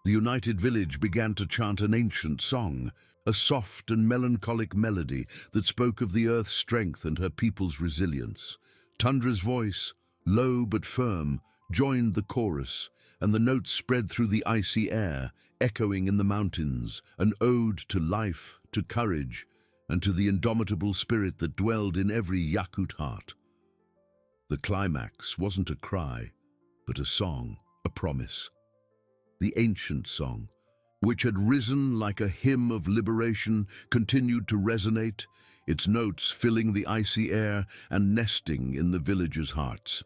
The united village began to chant an ancient song, a soft and melancholic melody that spoke of the earth's strength and her people's resilience. Tundra's voice, low but firm, joined the chorus, and the notes spread through the icy air, echoing in the mountains, an ode to life, to courage, and to the indomitable spirit that dwelled in every YAKUT heart. The climax wasn't a cry, but a song, a promise. The ancient song, which had risen like a hymn of liberation, continued to resonate, its notes filling the icy air and nesting in the villagers' hearts.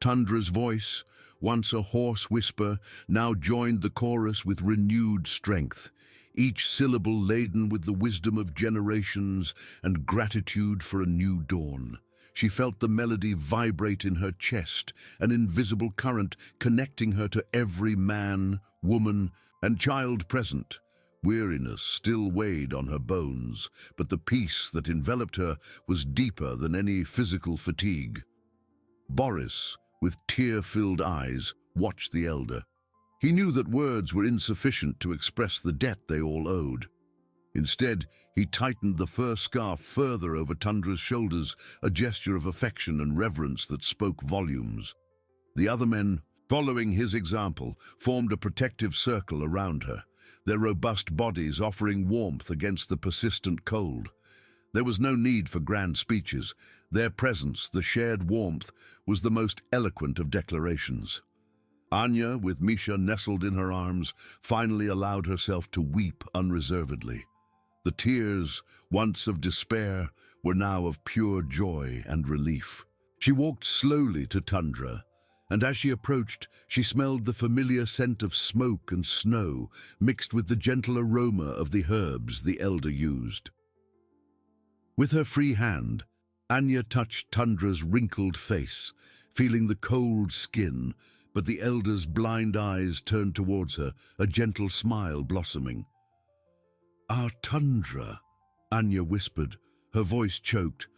Tundra's voice, once a hoarse whisper, now joined the chorus with renewed strength, each syllable laden with the wisdom of generations and gratitude for a new dawn. She felt the melody vibrate in her chest, an invisible current connecting her to every man, woman, and child present. Weariness still weighed on her bones, but the peace that enveloped her was deeper than any physical fatigue. Boris, with tear-filled eyes, watched the elder. He knew that words were insufficient to express the debt they all owed. Instead, he tightened the fur scarf further over Tundra's shoulders, a gesture of affection and reverence that spoke volumes. The other men, following his example, formed a protective circle around her, their robust bodies offering warmth against the persistent cold. There was no need for grand speeches. Their presence, the shared warmth, was the most eloquent of declarations. Anya, with Misha nestled in her arms, finally allowed herself to weep unreservedly. The tears, once of despair, were now of pure joy and relief. She walked slowly to Tundra, and as she approached, she smelled the familiar scent of smoke and snow, mixed with the gentle aroma of the herbs the elder used. With her free hand, Anya touched Tundra's wrinkled face, feeling the cold skin, but the elder's blind eyes turned towards her, a gentle smile blossoming. "Our Tundra," Anya whispered, her voice choked.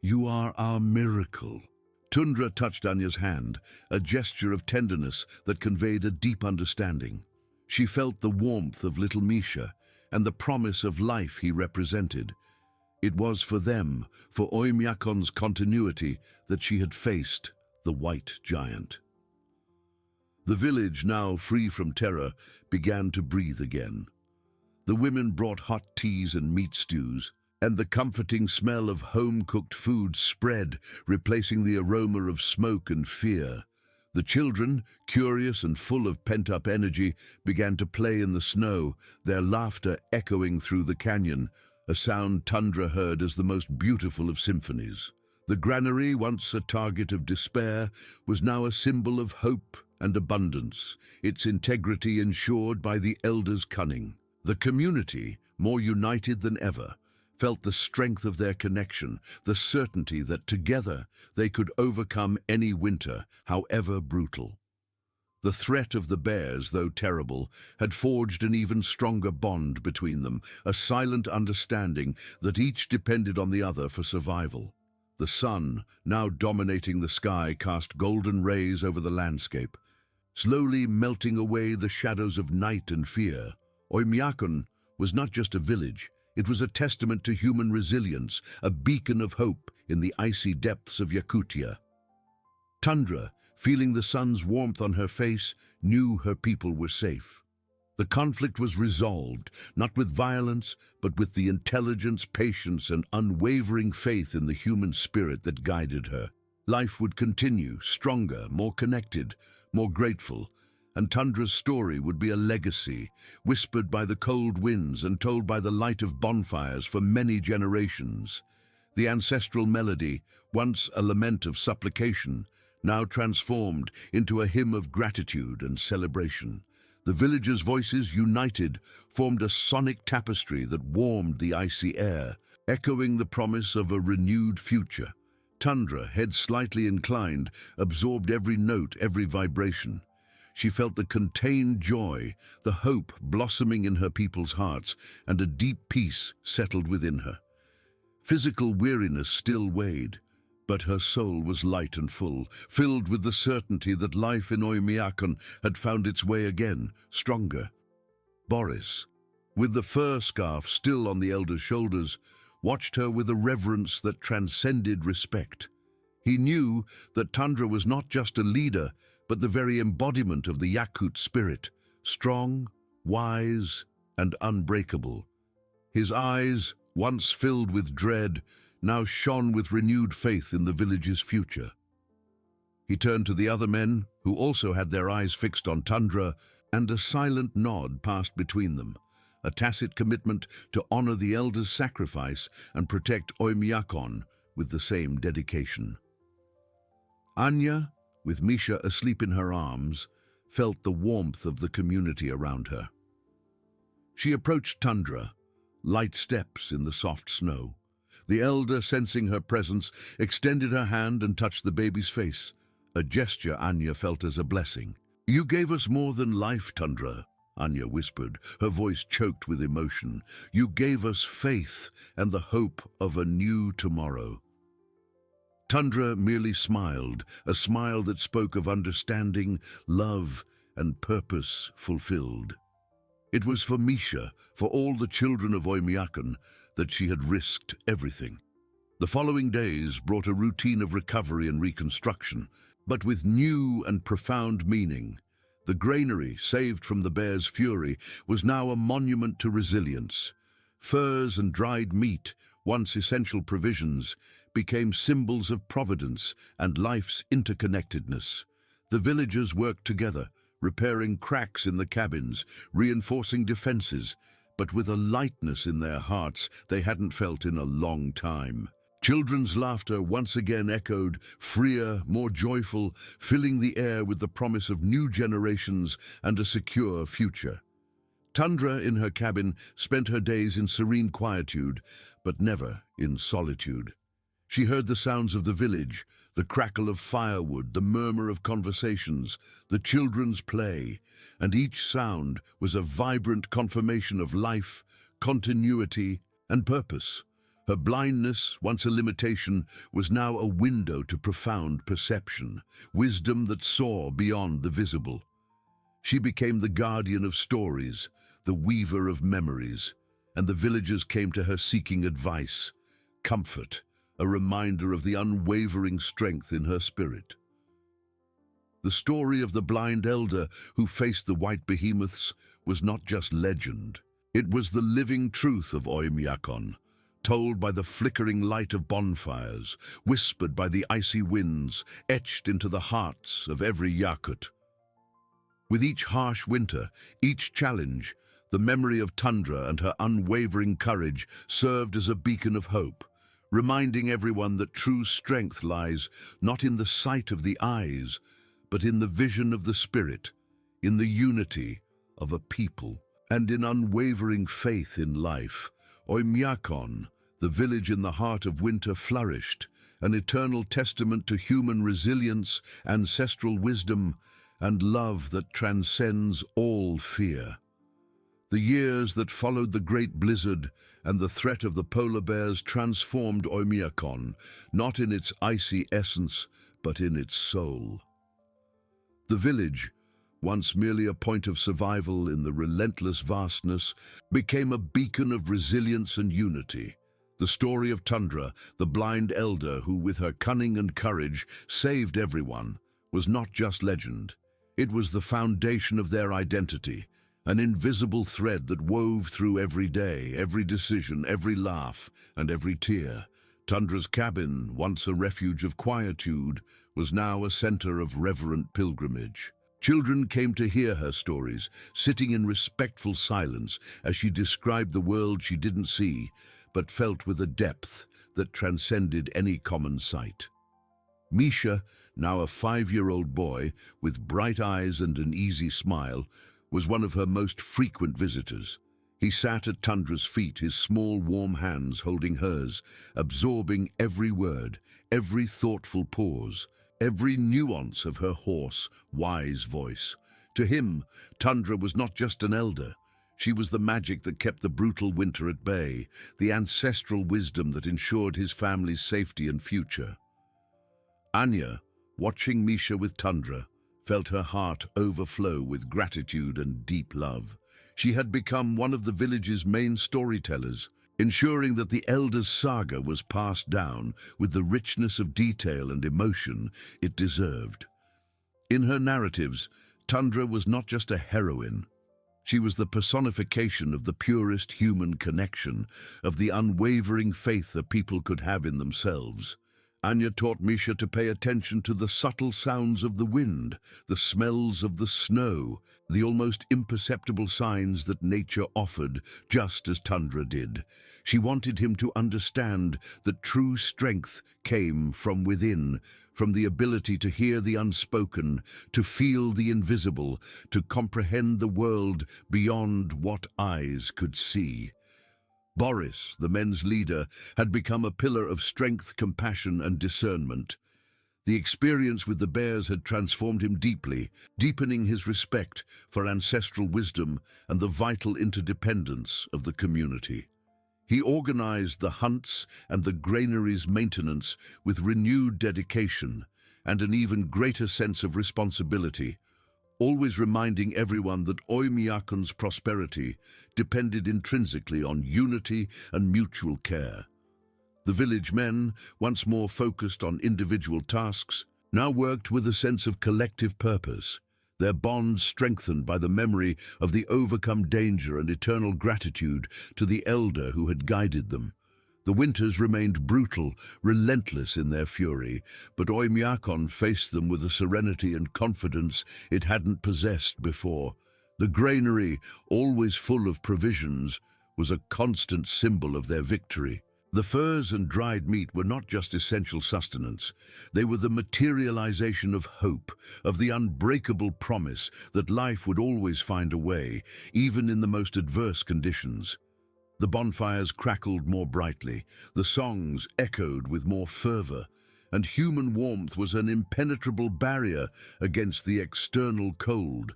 "You are our miracle." Tundra touched Anya's hand, a gesture of tenderness that conveyed a deep understanding. She felt the warmth of little Misha and the promise of life he represented. It was for them, for Oymyakon's continuity, that she had faced the white giant. The village, now free from terror, began to breathe again. The women brought hot teas and meat stews, and the comforting smell of home-cooked food spread, replacing the aroma of smoke and fear. The children, curious and full of pent-up energy, began to play in the snow, their laughter echoing through the canyon, a sound Tundra heard as the most beautiful of symphonies. The granary, once a target of despair, was now a symbol of hope and abundance, its integrity ensured by the elders' cunning. The community, more united than ever, felt the strength of their connection, the certainty that together they could overcome any winter, however brutal. The threat of the bears, though terrible, had forged an even stronger bond between them, a silent understanding that each depended on the other for survival. The sun, now dominating the sky, cast golden rays over the landscape, slowly melting away the shadows of night and fear. Oymyakon was not just a village, it was a testament to human resilience, a beacon of hope in the icy depths of Yakutia. Tundra, feeling the sun's warmth on her face, knew her people were safe. The conflict was resolved, not with violence, but with the intelligence, patience, and unwavering faith in the human spirit that guided her. Life would continue, stronger, more connected, more grateful, and Tundra's story would be a legacy, whispered by the cold winds and told by the light of bonfires for many generations. The ancestral melody, once a lament of supplication, now transformed into a hymn of gratitude and celebration. The villagers' voices, united, formed a sonic tapestry that warmed the icy air, echoing the promise of a renewed future. Tundra, head slightly inclined, absorbed every note, every vibration. She felt the contained joy, the hope blossoming in her people's hearts, and a deep peace settled within her. Physical weariness still weighed, but her soul was light and full, filled with the certainty that life in Oymyakon had found its way again, stronger. Boris, with the fur scarf still on the elder's shoulders, watched her with a reverence that transcended respect. He knew that Tundra was not just a leader, but the very embodiment of the YAKUT spirit, strong, wise, and unbreakable. His eyes, once filled with dread, now shone with renewed faith in the village's future. He turned to the other men, who also had their eyes fixed on Tundra, and a silent nod passed between them, a tacit commitment to honor the elder's sacrifice and protect Oymyakon with the same dedication. Anya, with Misha asleep in her arms, felt the warmth of the community around her. She approached Tundra, light steps in the soft snow. The elder, sensing her presence, extended her hand and touched the baby's face, a gesture Anya felt as a blessing. "You gave us more than life, Tundra," Anya whispered, her voice choked with emotion. "You gave us faith and the hope of a new tomorrow." Tundra merely smiled, a smile that spoke of understanding, love, and purpose fulfilled. It was for Misha, for all the children of Oymyakon, that she had risked everything. The following days brought a routine of recovery and reconstruction, but with new and profound meaning. The granary, saved from the bear's fury, was now a monument to resilience. Furs and dried meat, once essential provisions, became symbols of providence and life's interconnectedness. The villagers worked together, repairing cracks in the cabins, reinforcing defenses, but with a lightness in their hearts they hadn't felt in a long time. Children's laughter once again echoed, freer, more joyful, filling the air with the promise of new generations and a secure future. Tundra, in her cabin, spent her days in serene quietude, but never in solitude. She heard the sounds of the village, the crackle of firewood, the murmur of conversations, the children's play, and each sound was a vibrant confirmation of life, continuity, and purpose. Her blindness, once a limitation, was now a window to profound perception, wisdom that saw beyond the visible. She became the guardian of stories, the weaver of memories, and the villagers came to her seeking advice, comfort, a reminder of the unwavering strength in her spirit. The story of the blind elder who faced the white behemoths was not just legend. It was the living truth of Oymyakon, told by the flickering light of bonfires, whispered by the icy winds, etched into the hearts of every YAKUT. With each harsh winter, each challenge, the memory of Tundra and her unwavering courage served as a beacon of hope, reminding everyone that true strength lies not in the sight of the eyes, but in the vision of the spirit, in the unity of a people, and in unwavering faith in life. Oymyakon, the village in the heart of winter, flourished, an eternal testament to human resilience, ancestral wisdom, and love that transcends all fear. The years that followed the great blizzard and the threat of the polar bears transformed Oymyakon, not in its icy essence, but in its soul. The village, once merely a point of survival in the relentless vastness, became a beacon of resilience and unity. The story of Tundra, the blind elder who, with her cunning and courage, saved everyone, was not just legend. It was the foundation of their identity, an invisible thread that wove through every day, every decision, every laugh, and every tear. Tundra's cabin, once a refuge of quietude, was now a center of reverent pilgrimage. Children came to hear her stories, sitting in respectful silence as she described the world she didn't see, but felt with a depth that transcended any common sight. Misha, now a 5-year-old boy, with bright eyes and an easy smile, was one of her most frequent visitors. He sat at Tundra's feet, his small, warm hands holding hers, absorbing every word, every thoughtful pause, every nuance of her hoarse, wise voice. To him, Tundra was not just an elder. She was the magic that kept the brutal winter at bay, the ancestral wisdom that ensured his family's safety and future. Anya, watching Misha with Tundra, felt her heart overflow with gratitude and deep love. She had become one of the village's main storytellers, ensuring that the elders' saga was passed down with the richness of detail and emotion it deserved. In her narratives, Tundra was not just a heroine. She was the personification of the purest human connection, of the unwavering faith that people could have in themselves. Anya taught Misha to pay attention to the subtle sounds of the wind, the smells of the snow, the almost imperceptible signs that nature offered, just as Tundra did. She wanted him to understand that true strength came from within, from the ability to hear the unspoken, to feel the invisible, to comprehend the world beyond what eyes could see. Boris, the men's leader, had become a pillar of strength, compassion, and discernment. The experience with the bears had transformed him deeply, deepening his respect for ancestral wisdom and the vital interdependence of the community. He organized the hunts and the granary's maintenance with renewed dedication and an even greater sense of responsibility, always reminding everyone that YAKUT's prosperity depended intrinsically on unity and mutual care. The village men, once more focused on individual tasks, now worked with a sense of collective purpose, their bonds strengthened by the memory of the overcome danger and eternal gratitude to the elder who had guided them. The winters remained brutal, relentless in their fury, but YAKUT faced them with a serenity and confidence it hadn't possessed before. The granary, always full of provisions, was a constant symbol of their victory. The furs and dried meat were not just essential sustenance. They were the materialization of hope, of the unbreakable promise that life would always find a way, even in the most adverse conditions. The bonfires crackled more brightly, the songs echoed with more fervor, and human warmth was an impenetrable barrier against the external cold.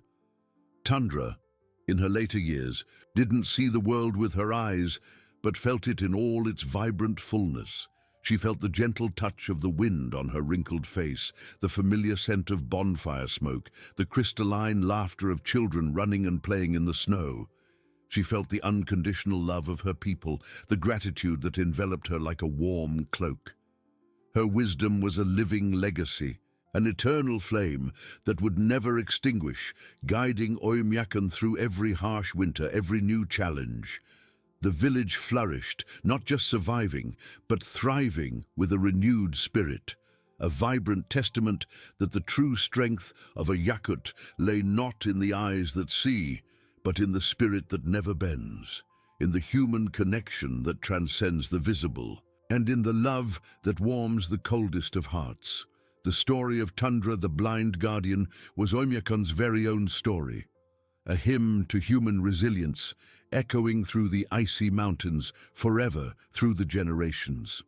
Tundra, in her later years, didn't see the world with her eyes, but felt it in all its vibrant fullness. She felt the gentle touch of the wind on her wrinkled face, the familiar scent of bonfire smoke, the crystalline laughter of children running and playing in the snow. She felt the unconditional love of her people, the gratitude that enveloped her like a warm cloak. Her wisdom was a living legacy, an eternal flame that would never extinguish, guiding YAKUT through every harsh winter, every new challenge. The village flourished, not just surviving, but thriving with a renewed spirit, a vibrant testament that the true strength of a YAKUT lay not in the eyes that see, but in the spirit that never bends, in the human connection that transcends the visible, and in the love that warms the coldest of hearts. The story of Tundra, the blind guardian, was YAKUT's very own story, a hymn to human resilience, echoing through the icy mountains, forever through the generations.